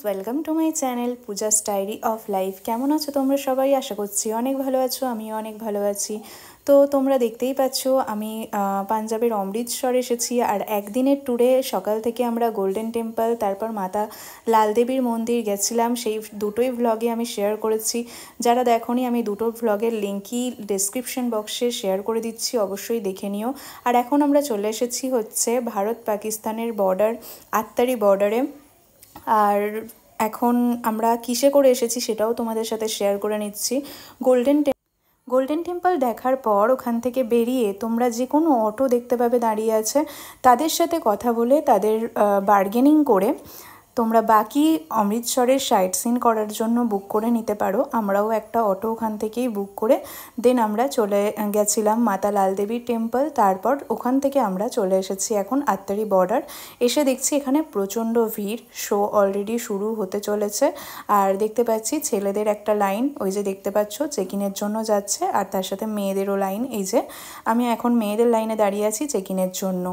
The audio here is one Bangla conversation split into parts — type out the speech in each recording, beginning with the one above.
Welcome to my channel Puja's diary of life. কেমন আছো তোমরা সবাই? আশা করছি অনেক ভালো আছো, আমিও অনেক ভালো আছি। তো তোমরা দেখতেই পাচ্ছ আমি পাঞ্জাবের অমৃতসর এসেছি। আর একদিনের ট্যুরে সকাল থেকে আমরা গোল্ডেন টেম্পল, তারপর মাতা লাল দেবীর মন্দির গেছিলাম। সেই দুটোই ভ্লগে আমি শেয়ার করেছি। যারা দেখোনি, আমি দুটো ভ্লগের লিঙ্কই ডেসক্রিপশন বক্সে শেয়ার করে দিচ্ছি, অবশ্যই দেখে নিও। আর এখন আমরা চলে এসেছি হচ্ছে ভারত পাকিস্তানের বর্ডার, আত্তারি বর্ডারে। আর এখন আমরা কিসে করে এসেছি সেটাও তোমাদের সাথে শেয়ার করে নিচ্ছি। গোল্ডেন টেম্পল দেখার পর ওখান থেকে বেরিয়ে তোমরা যে কোনো অটো দেখতে পাবে দাঁড়িয়ে আছে, তাদের সাথে কথা বলে তাদের বার্গেনিং করে তোমরা বাকি অমৃতসরের সাইট সিন করার জন্য বুক করে নিতে পারো। আমরাও একটা অটো ওখান থেকেই বুক করে দেন আমরা চলে গেছিলাম মাতা লাল দেবীর টেম্পল। তারপর ওখান থেকে আমরা চলে এসেছি এখন আত্তারি বর্ডার। এসে দেখছি এখানে প্রচণ্ড ভিড়, শো অলরেডি শুরু হতে চলেছে। আর দেখতে পাচ্ছি ছেলেদের একটা লাইন, ওই যে দেখতে পাচ্ছ চেকিংয়ের জন্য যাচ্ছে, আর তার সাথে মেয়েদেরও লাইন। এই যে আমি এখন মেয়েদের লাইনে দাঁড়িয়ে আছি চেকিংয়ের জন্য।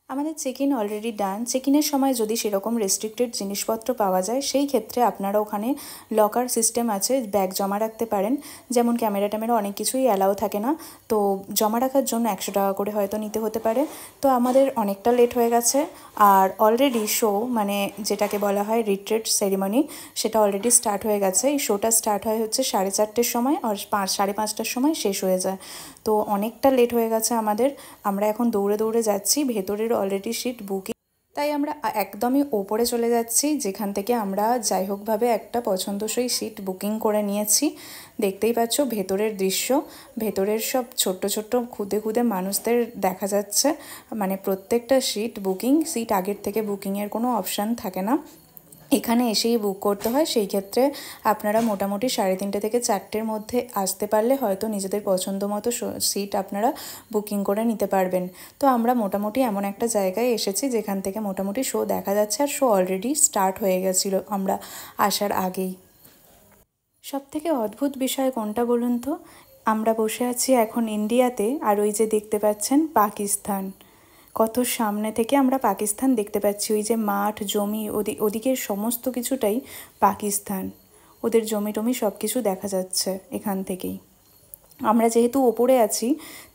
আমাদের check in already done. Check ইনের সময় যদি সেরকম রেস্ট্রিক্টেড জিনিসপত্র পাওয়া যায়, সেই ক্ষেত্রে আপনারা ওখানে লকার সিস্টেম আছে, ব্যাগ জমা রাখতে পারেন। যেমন ক্যামেরা ট্যামেরা অনেক কিছুই অ্যালাউ থাকে না, তো জমা রাখার জন্য 100 টাকা করে হয়তো নিতে হতে পারে। তো আমাদের অনেকটা লেট হয়ে গেছে। আর অলরেডি শো, মানে যেটাকে বলা হয় রিট্রিট সেরিমনি, সেটা অলরেডি স্টার্ট হয়ে গেছে। এই শোটা স্টার্ট হয় হচ্ছে 4:30-র সময়, আর 5:30-র সময় শেষ হয়ে যায়। তো অনেকটা লেট হয়ে গেছে আমাদের। আমরা এখন দৌড়ে দৌড়ে যাচ্ছি, ভেতরের অলরেডি সিট বুকিং, তাই আমরা একদমই ওপরে চলে যাচ্ছি, যেখান থেকে আমরা যাই হোকভাবে একটা পছন্দসই সিট বুকিং করে নিয়েছি। দেখতেই পাচ্ছ ভেতরের দৃশ্য, ভেতরের সব ছোট্ট ছোট্ট খুদে খুদে মানুষদের দেখা যাচ্ছে। মানে প্রত্যেকটা সিট আগের থেকে বুকিংয়ের কোনো অপশান থাকে না, এখানে এসেই বুক করতে হয়। সেই ক্ষেত্রে আপনারা মোটামুটি 3:30 থেকে 4টের মধ্যে আসতে পারলে হয়তো নিজেদের পছন্দ মতো সিট আপনারা বুকিং করে নিতে পারবেন। তো আমরা মোটামুটি এমন একটা জায়গায় এসেছি যেখান থেকে মোটামুটি শো দেখা যাচ্ছে, আর শো অলরেডি স্টার্ট হয়ে গেছিলো আমরা আসার আগেই। সবথেকে অদ্ভুত বিষয় কোনটা বলুন তো? আমরা বসে আছি এখন ইন্ডিয়াতে, আর ওই যে দেখতে পাচ্ছেন পাকিস্তান। কত সামনে থেকে আমরা পাকিস্তান দেখতে পাচ্ছি। ওই যে মাঠ, জমি, ওদিকের সমস্ত কিছুটাই পাকিস্তান। ওদের জমি টমি সব কিছু দেখা যাচ্ছে এখান থেকেই। আমরা যেহেতু ওপরে আছি,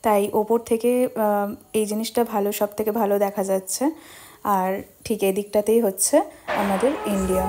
তাই ওপর থেকে এই জিনিসটা সব থেকে ভালো দেখা যাচ্ছে। আর ঠিক এদিকটাতেই হচ্ছে আমাদের ইন্ডিয়া।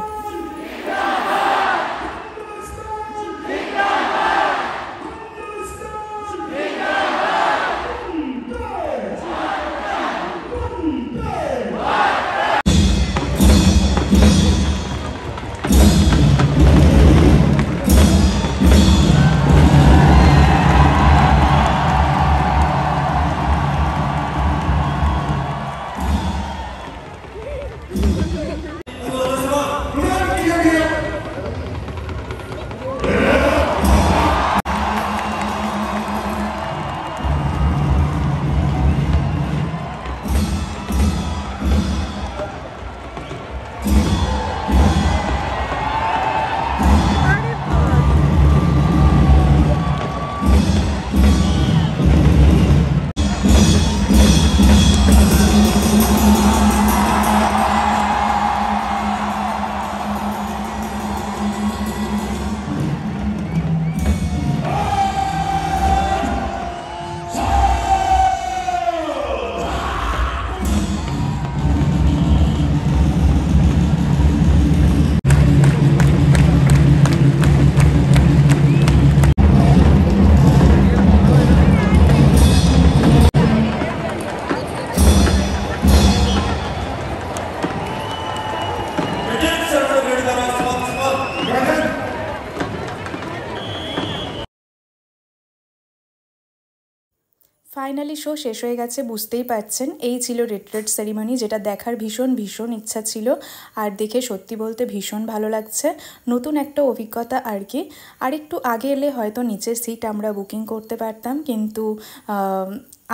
ফাইনালি শো শেষ হয়ে গেছে, বুঝতেই পারছেন। এই ছিল রিট্রিট সেরিমনি, যেটা দেখার ভীষণ ভীষণ ইচ্ছা ছিল, আর দেখে সত্যি বলতে ভীষণ ভালো লাগছে। নতুন একটা অভিজ্ঞতা আর কি। আর একটু আগে এলে হয়তো নিচের সিট আমরা বুকিং করতে পারতাম, কিন্তু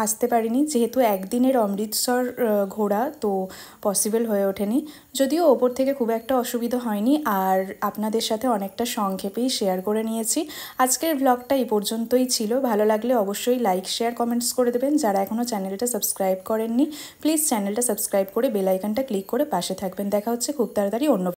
আসতে পারিনি, যেহেতু একদিনের অমৃতসর ঘোরা, তো পসিবল হয়ে ওঠেনি। যদিও ওপর থেকে খুব একটা অসুবিধা হয়নি, আর আপনাদের সাথে অনেকটা সংক্ষেপেই শেয়ার করে নিয়েছি। আজকের ব্লগটা এই পর্যন্তই ছিল। ভালো লাগলে অবশ্যই লাইক, শেয়ার, কমেন্টস করে দেবেন। যারা এখনও চ্যানেলটা সাবস্ক্রাইব করেননি, প্লিজ চ্যানেলটা সাবস্ক্রাইব করে বেল আইকনটা ক্লিক করে পাশে থাকবেন। দেখা হচ্ছে খুব তাড়াতাড়ি অন্য